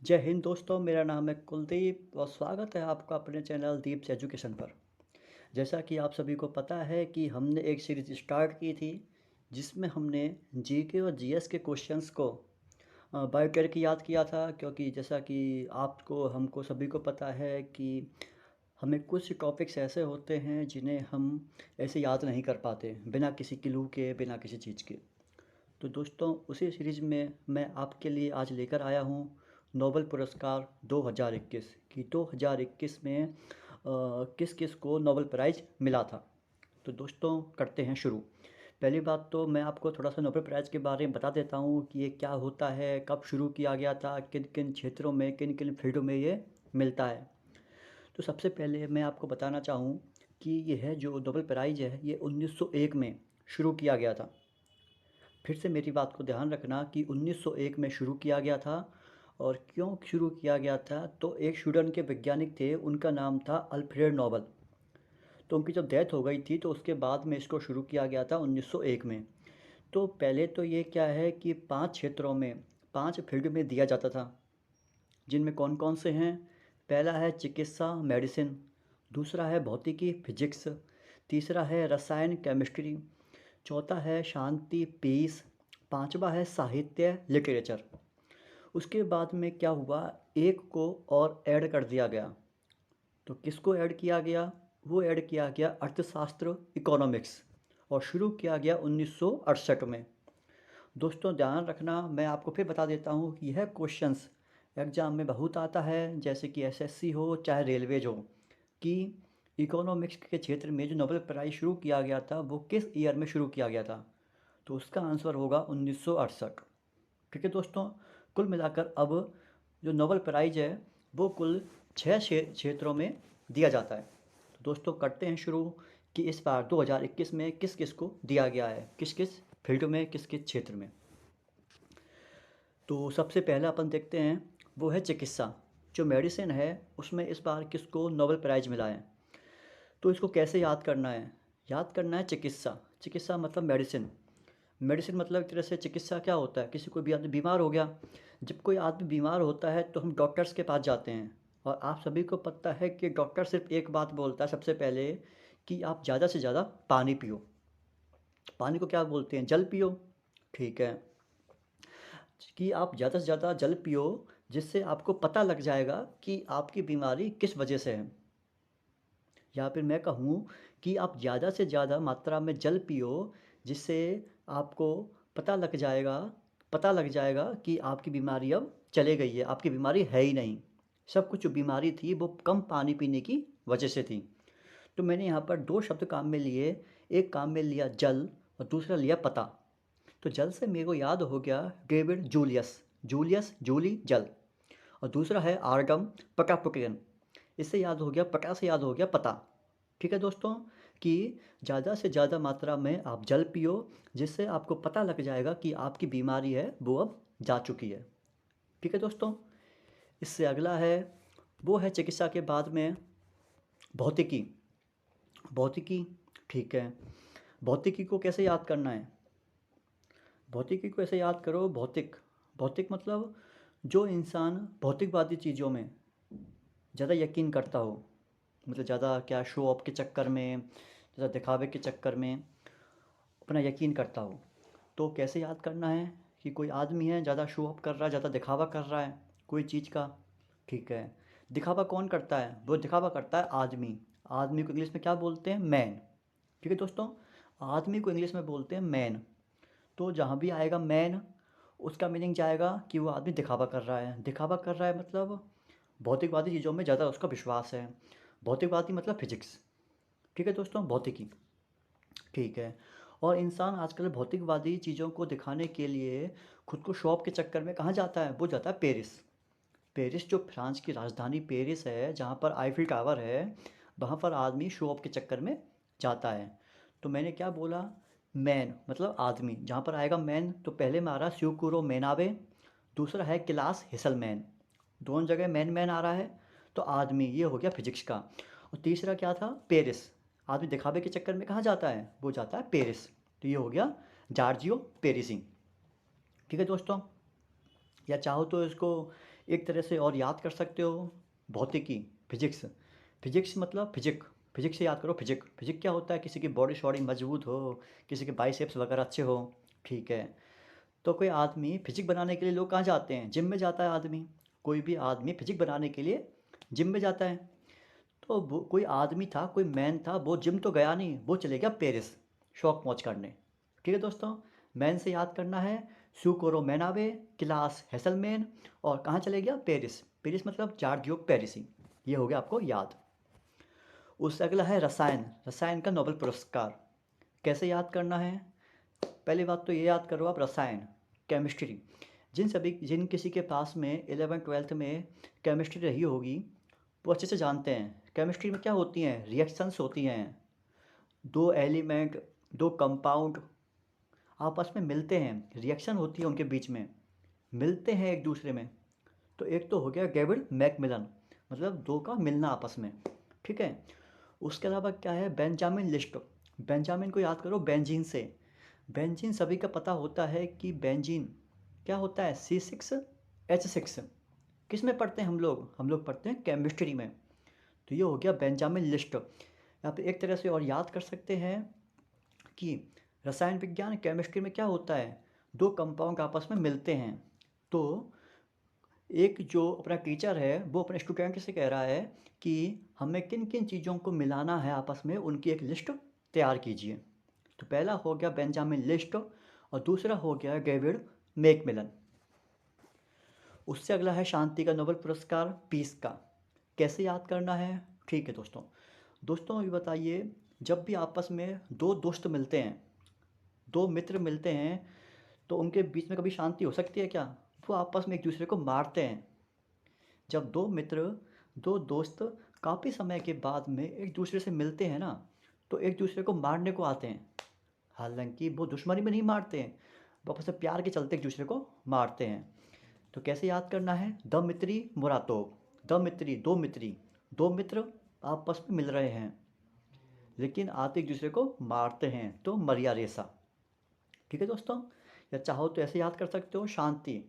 जय हिंद दोस्तों, मेरा नाम है कुलदीप और स्वागत है आपका अपने चैनल दीप्स एजुकेशन पर। जैसा कि आप सभी को पता है कि हमने एक सीरीज़ स्टार्ट की थी, जिसमें हमने जीके और जीएस के क्वेश्चंस को बाय करके याद किया था, क्योंकि जैसा कि आपको हमको सभी को पता है कि हमें कुछ टॉपिक्स ऐसे होते हैं जिन्हें हम ऐसे याद नहीं कर पाते, बिना किसी क्लू के, बिना किसी चीज़ के। तो दोस्तों, उसी सीरीज़ में मैं आपके लिए आज लेकर आया हूँ नोबेल पुरस्कार 2021 कि 2021 में किस किस को नोबेल प्राइज़ मिला था। तो दोस्तों, करते हैं शुरू। पहली बात तो मैं आपको थोड़ा सा नोबेल प्राइज़ के बारे में बता देता हूँ कि ये क्या होता है, कब शुरू किया गया था, किन किन क्षेत्रों में, किन किन फील्डों में ये मिलता है। तो सबसे पहले मैं आपको बताना चाहूँ कि यह जो नोबेल प्राइज़ है, ये 1901 में शुरू किया गया था। फिर से मेरी बात को ध्यान रखना कि 1901 में शुरू किया गया था। और क्यों शुरू किया गया था, तो एक स्वीडन के वैज्ञानिक थे, उनका नाम था अल्फ्रेड नोबल। तो उनकी जब डेथ हो गई थी तो उसके बाद में इसको शुरू किया गया था 1901 में। तो पहले तो ये क्या है कि 5 क्षेत्रों में, 5 फील्ड में दिया जाता था, जिनमें कौन कौन से हैं। पहला है चिकित्सा मेडिसिन, दूसरा है भौतिकी फिजिक्स, तीसरा है रसायन केमिस्ट्री, चौथा है शांति पीस, पांचवा है साहित्य लिटरेचर। उसके बाद में क्या हुआ, एक को और ऐड कर दिया गया। तो किसको ऐड किया गया, वो ऐड किया गया अर्थशास्त्र इकोनॉमिक्स, और शुरू किया गया 1968 में। दोस्तों ध्यान रखना, मैं आपको फिर बता देता हूँ कि यह क्वेश्चंस एग्ज़ाम में बहुत आता है, जैसे कि एसएससी हो चाहे रेलवेज हो, कि इकोनॉमिक्स के क्षेत्र में जो नोबेल प्राइज़ शुरू किया गया था वो किस ईयर में शुरू किया गया था। तो उसका आंसर होगा 1968। ठीक है दोस्तों, कुल मिलाकर अब जो नोबेल प्राइज़ है वो कुल 6 क्षेत्रों में दिया जाता है। तो दोस्तों करते हैं शुरू कि इस बार 2021 में किस किस को दिया गया है, किस किस फील्ड में, किस किस क्षेत्र में। तो सबसे पहला अपन देखते हैं, वो है चिकित्सा। जो मेडिसिन है उसमें इस बार किसको नोबेल प्राइज़ मिला है। तो इसको कैसे याद करना है, याद करना है चिकित्सा। चिकित्सा मतलब मेडिसिन। मेडिसिन मतलब एक तरह से चिकित्सा क्या होता है, किसी कोई भी आदमी बीमार हो गया। जब कोई आदमी बीमार होता है तो हम डॉक्टर्स के पास जाते हैं। और आप सभी को पता है कि डॉक्टर सिर्फ एक बात बोलता है सबसे पहले, कि आप ज़्यादा से ज़्यादा पानी पियो। पानी को क्या बोलते हैं, जल पियो। ठीक है, कि आप ज़्यादा से ज़्यादा जल पियो, जिससे आपको पता लग जाएगा कि आपकी बीमारी किस वजह से है। या फिर मैं कहूँ कि आप ज़्यादा से ज़्यादा मात्रा में जल पियो, जिससे आपको पता लग जाएगा कि आपकी बीमारी अब चले गई है, आपकी बीमारी है ही नहीं। सब कुछ जो बीमारी थी वो कम पानी पीने की वजह से थी। तो मैंने यहाँ पर दो शब्द काम में लिए, एक काम में लिया जल और दूसरा लिया पता। तो जल से मेरे को याद हो गया डेविड जूलियस, जूलियस जूली जल। और दूसरा है आर्गम पटापुटियन, इससे याद हो गया, पटा से याद हो गया पता। ठीक है दोस्तों, कि ज़्यादा से ज़्यादा मात्रा में आप जल पियो, जिससे आपको पता लग जाएगा कि आपकी बीमारी है वो अब जा चुकी है। ठीक है दोस्तों, इससे अगला है, वो है चिकित्सा के बाद में भौतिकी। भौतिकी, ठीक है। भौतिकी को कैसे याद करना है, भौतिकी को ऐसे याद करो, भौतिक, भौतिक मतलब जो इंसान भौतिकवादी चीज़ों में ज़्यादा यकीन करता हो, मतलब ज़्यादा क्या, शो ऑफ के चक्कर में, ज़्यादा दिखावे के चक्कर में अपना यकीन करता हो। तो कैसे याद करना है, कि कोई आदमी है ज़्यादा शो ऑफ कर रहा है, ज़्यादा दिखावा कर रहा है कोई चीज़ का। ठीक है, दिखावा कौन करता है, वो दिखावा करता है आदमी। आदमी को इंग्लिश में क्या बोलते हैं, मैन। ठीक है दोस्तों, आदमी को इंग्लिश में बोलते हैं मैन। तो जहाँ भी आएगा मैन, उसका मीनिंग जाएगा कि वो आदमी दिखावा कर रहा है। दिखावा कर रहा है मतलब भौतिकवादी चीज़ों में ज़्यादा उसका विश्वास है। भौतिकवादी मतलब फिजिक्स। ठीक है दोस्तों, भौतिकी। ठीक है, और इंसान आजकल भौतिकवादी चीज़ों को दिखाने के लिए खुद को शो ऑफ के चक्कर में कहाँ जाता है, वो जाता है पेरिस। पेरिस जो फ्रांस की राजधानी पेरिस है, जहाँ पर आईफिल टावर है, वहाँ पर आदमी शो ऑफ के चक्कर में जाता है। तो मैंने क्या बोला, मैन मतलब आदमी। जहाँ पर आएगा मैन, तो पहले में आ रहा है स्यूकुरो मैनावे, दूसरा है क्लास हिसलमैन। दोनों जगह मैन मैन आ रहा है, तो आदमी ये हो गया फिजिक्स का। और तीसरा क्या था, पेरिस। आदमी दिखावे के चक्कर में कहाँ जाता है, वो जाता है पेरिस। तो ये हो गया जार्जियो पेरिसी। ठीक है दोस्तों, या चाहो तो इसको एक तरह से और याद कर सकते हो, भौतिकी, फिजिक्स। फिजिक्स मतलब फिजिक्स से याद करो। फिजिक क्या होता है, किसी की बॉडी शॉडी मजबूत हो, किसी के बाइसेप्स वगैरह अच्छे हो, ठीक है। तो कोई आदमी फिजिक बनाने के लिए, लोग कहाँ जाते हैं, जिम में जाता है आदमी। कोई भी आदमी फिजिक बनाने के लिए जिम में जाता है। तो वो कोई आदमी था, कोई मैन था, वो जिम तो गया नहीं, वो चले गया पेरिस शौक मौज करने। ठीक है दोस्तों, मैन से याद करना है, सुकोरो मैनावे, क्लास हेसलमैन, और कहाँ चले गया, पेरिस। पेरिस मतलब जार्जियो पेरिसी। ये हो गया आपको याद। उससे अगला है रसायन। रसायन का नोबेल पुरस्कार। कैसे याद करना है, पहली बात तो ये याद करो आप, रसायन, केमिस्ट्री। जिन किसी के पास में 11th-12th में केमिस्ट्री रही होगी, वो अच्छे से जानते हैं केमिस्ट्री में क्या होती हैं, रिएक्शंस होती हैं। दो एलिमेंट, दो कंपाउंड आपस में मिलते हैं, रिएक्शन होती है उनके बीच में, मिलते हैं एक दूसरे में। तो एक तो हो गया डेविड मैकमिलन, मतलब दो का मिलना आपस में, ठीक है। उसके अलावा क्या है, बेंजामिन लिस्ट। बेंजामिन को याद करो बेंजीन से। बेंजीन सभी का पता होता है कि बेंजीन क्या होता है, C6H6। किस में पढ़ते हैं हम लोग पढ़ते हैं केमिस्ट्री में। तो ये हो गया बेंजामिन लिस्ट। यहाँ पे एक तरह से और याद कर सकते हैं कि रसायन विज्ञान केमिस्ट्री में क्या होता है, दो कंपाउंड आपस में मिलते हैं। तो एक जो अपना टीचर है वो अपने स्टूडेंट से कह रहा है कि हमें किन किन चीज़ों को मिलाना है आपस में, उनकी एक लिस्ट तैयार कीजिए। तो पहला हो गया बेंजामिन लिस्ट, और दूसरा हो गया डेविड मैकमिलन। उससे अगला है शांति का नोबेल पुरस्कार, पीस का। कैसे याद करना है, ठीक है दोस्तों। दोस्तों ये बताइए, जब भी आपस में दो दोस्त मिलते हैं, दो मित्र मिलते हैं, तो उनके बीच में कभी शांति हो सकती है क्या, वो आपस में एक दूसरे को मारते हैं। जब दो मित्र, दो दोस्त काफ़ी समय के बाद में एक दूसरे से मिलते हैं ना, तो एक दूसरे को मारने को आते हैं। हालांकि वो दुश्मनी में नहीं मारते हैं, वो आपस में प्यार के चलते एक दूसरे को मारते हैं। तो कैसे याद करना है, द मित्री मुरातोव। द मित्री, दो मित्र आपस में मिल रहे हैं, लेकिन आते एक दूसरे को मारते हैं, तो मरिया रेसा। ठीक है दोस्तों। या चाहो तो ऐसे याद कर सकते हो, शांति।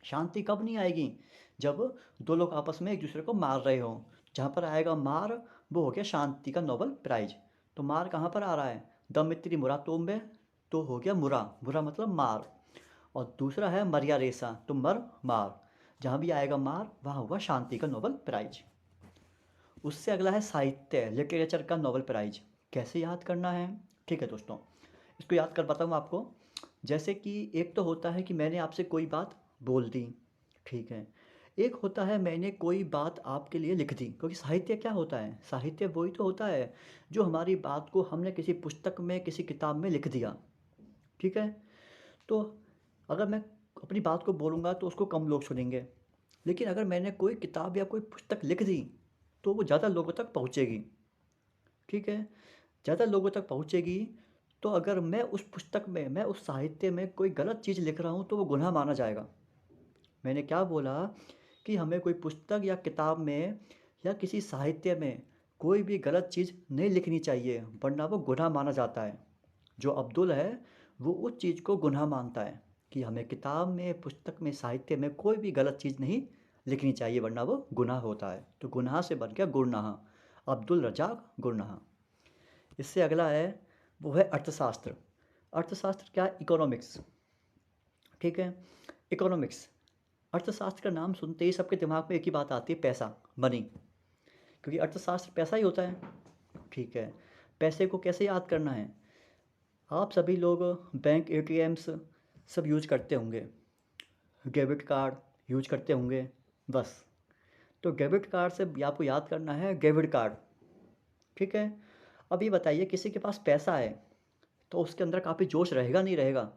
शांति कब नहीं आएगी, जब दो लोग आपस में एक दूसरे को मार रहे हो। जहाँ पर आएगा मार, वो हो गया शांति का नोबेल प्राइज। तो मार कहाँ पर आ रहा है, द मित्री मुरातोव में, तो हो गया मुरा, मुरा मतलब मार। और दूसरा है मरिया रेसा, तो मर मार, जहाँ भी आएगा मार वहाँ हुआ शांति का नोबेल प्राइज। उससे अगला है साहित्य, लिटरेचर का नोबेल प्राइज। कैसे याद करना है, ठीक है दोस्तों, इसको याद कर बताऊँ आपको। जैसे कि एक तो होता है कि मैंने आपसे कोई बात बोल दी, ठीक है। एक होता है मैंने कोई बात आपके लिए लिख दी, क्योंकि साहित्य क्या होता है, साहित्य वही तो होता है जो हमारी बात को हमने किसी पुस्तक में, किसी किताब में लिख दिया, ठीक है। तो अगर मैं अपनी बात को बोलूँगा तो उसको कम लोग सुनेंगे, लेकिन अगर मैंने कोई किताब या कोई पुस्तक लिख दी तो वो ज़्यादा लोगों तक पहुँचेगी, ठीक है। ज़्यादा लोगों तक पहुँचेगी। तो अगर मैं उस पुस्तक में, मैं उस साहित्य में कोई गलत चीज़ लिख रहा हूँ तो वो गुनाह माना जाएगा। मैंने क्या बोला कि हमें कोई पुस्तक या किताब में या किसी साहित्य में कोई भी गलत चीज़ नहीं लिखनी चाहिए, वरना वो गुनाह माना जाता है। जो अब्दुल है वो उस चीज़ को गुनाह मानता है कि हमें किताब में, पुस्तक में, साहित्य में कोई भी गलत चीज़ नहीं लिखनी चाहिए, वरना वो गुनाह होता है। तो गुनाह से बन गया गुरनाह, अब्दुल रजाक गुरनाह। इससे अगला है, वो है अर्थशास्त्र। अर्थशास्त्र क्या है, इकोनॉमिक्स, ठीक है। इकोनॉमिक्स, अर्थशास्त्र का नाम सुनते ही सबके दिमाग में एक ही बात आती है, पैसा, मनी, क्योंकि अर्थशास्त्र पैसा ही होता है, ठीक है। पैसे को कैसे याद करना है, आप सभी लोग बैंक, एटीएम्स सब यूज करते होंगे, डेबिट कार्ड यूज करते होंगे, बस। तो डेबिट कार्ड से आपको याद करना है डेबिट कार्ड, ठीक है। अब ये बताइए, किसी के पास पैसा है तो उसके अंदर काफ़ी जोश रहेगा नहीं रहेगा,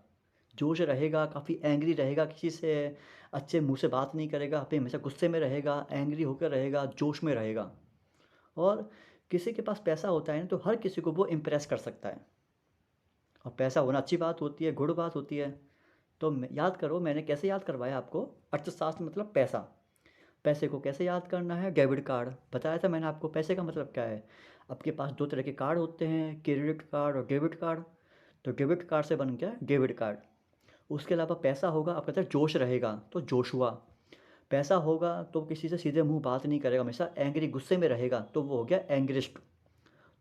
जोश रहेगा, काफ़ी एंग्री रहेगा, किसी से अच्छे मुंह से बात नहीं करेगा, अपने हमेशा गुस्से में रहेगा, एंग्री होकर रहेगा, जोश में रहेगा। और किसी के पास पैसा होता है ना, तो हर किसी को वो इम्प्रेस कर सकता है, और पैसा होना अच्छी बात होती है, गुड बात होती है। तो याद करो मैंने कैसे याद करवाया आपको, अर्थशास्त्र मतलब पैसा। पैसे को कैसे याद करना है, डेबिट कार्ड बताया था मैंने आपको। पैसे का मतलब क्या है, आपके पास दो तरह के कार्ड होते हैं, क्रेडिट कार्ड और डेबिट कार्ड। तो डेबिट कार्ड से बन गया डेबिट कार्ड। उसके अलावा पैसा होगा, आपका कहते हैं जोश रहेगा तो जोशुआ। पैसा होगा तो किसी से सीधे मुंह बात नहीं करेगा, हमेशा एंग्री गुस्से में रहेगा, तो वो हो गया एंग्रिस्ट।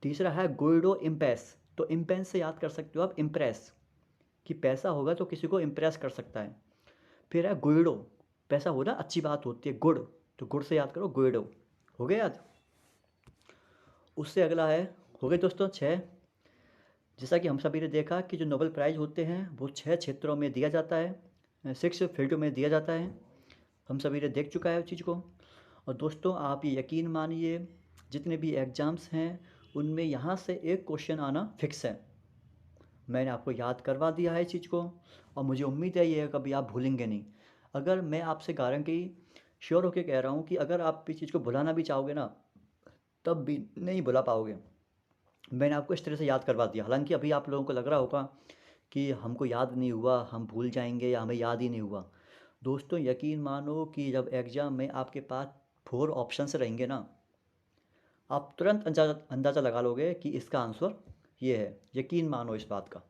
तीसरा है गुइडो इम्पेस, तो इम्पेस से याद कर सकते हो आप इम्प्रेस, कि पैसा होगा तो किसी को इम्प्रेस कर सकता है। फिर है गुइडो, पैसा होना अच्छी बात होती है, गुड, तो गुड से याद करो गुइडो। हो गया याद। उससे अगला है, हो गए दोस्तों 6। जैसा कि हम सभी ने देखा कि जो नोबेल प्राइज़ होते हैं वो 6 क्षेत्रों में दिया जाता है, 6 फील्ड में दिया जाता है। हम सभी ने देख चुका है उस चीज़ को। और दोस्तों आप ये यकीन मानिए, जितने भी एग्ज़ाम्स हैं उनमें यहाँ से एक क्वेश्चन आना फिक्स है। मैंने आपको याद करवा दिया है इस चीज़ को, और मुझे उम्मीद है ये कभी आप भूलेंगे नहीं। अगर मैं आपसे गारंटी श्योर होके कह रहा हूँ कि अगर आप इस चीज़ को भुलाना भी चाहोगे ना, तब भी नहीं भुला पाओगे। मैंने आपको इस तरह से याद करवा दिया। हालांकि अभी आप लोगों को लग रहा होगा कि हमको याद नहीं हुआ, हम भूल जाएंगे या हमें याद ही नहीं हुआ। दोस्तों यकीन मानो कि जब एग्ज़ाम में आपके पास 4 ऑप्शंस रहेंगे ना, आप तुरंत अंदाज़ा अंदाज़ा लगा लोगे कि इसका आंसर ये है, यकीन मानो इस बात का।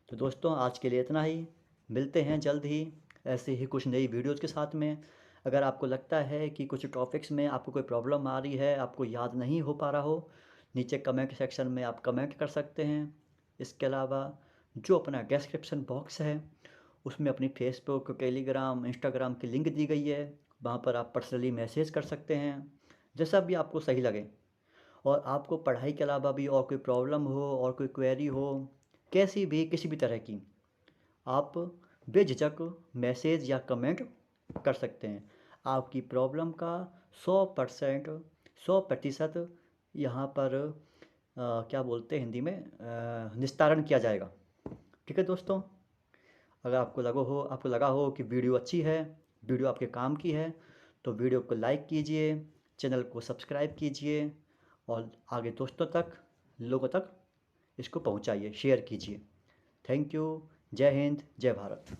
तो दोस्तों आज के लिए इतना ही, मिलते हैं जल्द ही ऐसे ही कुछ नई वीडियोज़ के साथ में। अगर आपको लगता है कि कुछ टॉपिक्स में आपको कोई प्रॉब्लम आ रही है, आपको याद नहीं हो पा रहा हो, नीचे कमेंट सेक्शन में आप कमेंट कर सकते हैं। इसके अलावा जो अपना डिस्क्रिप्शन बॉक्स है उसमें अपनी फेसबुक, टेलीग्राम, इंस्टाग्राम की लिंक दी गई है, वहाँ पर आप पर्सनली मैसेज कर सकते हैं, जैसा भी आपको सही लगे। और आपको पढ़ाई के अलावा भी और कोई प्रॉब्लम हो और कोई क्वेरी हो, कैसी भी किसी भी तरह की, आप बेझिझक मैसेज या कमेंट कर सकते हैं। आपकी प्रॉब्लम का 100% 100% यहाँ पर क्या बोलते हैं हिंदी में, निस्तारण किया जाएगा। ठीक है दोस्तों, अगर आपको लगा हो कि वीडियो अच्छी है, वीडियो आपके काम की है, तो वीडियो को लाइक कीजिए, चैनल को सब्सक्राइब कीजिए, और आगे दोस्तों तक, लोगों तक इसको पहुंचाइए, शेयर कीजिए। Thank you. जय हिंद, जय भारत।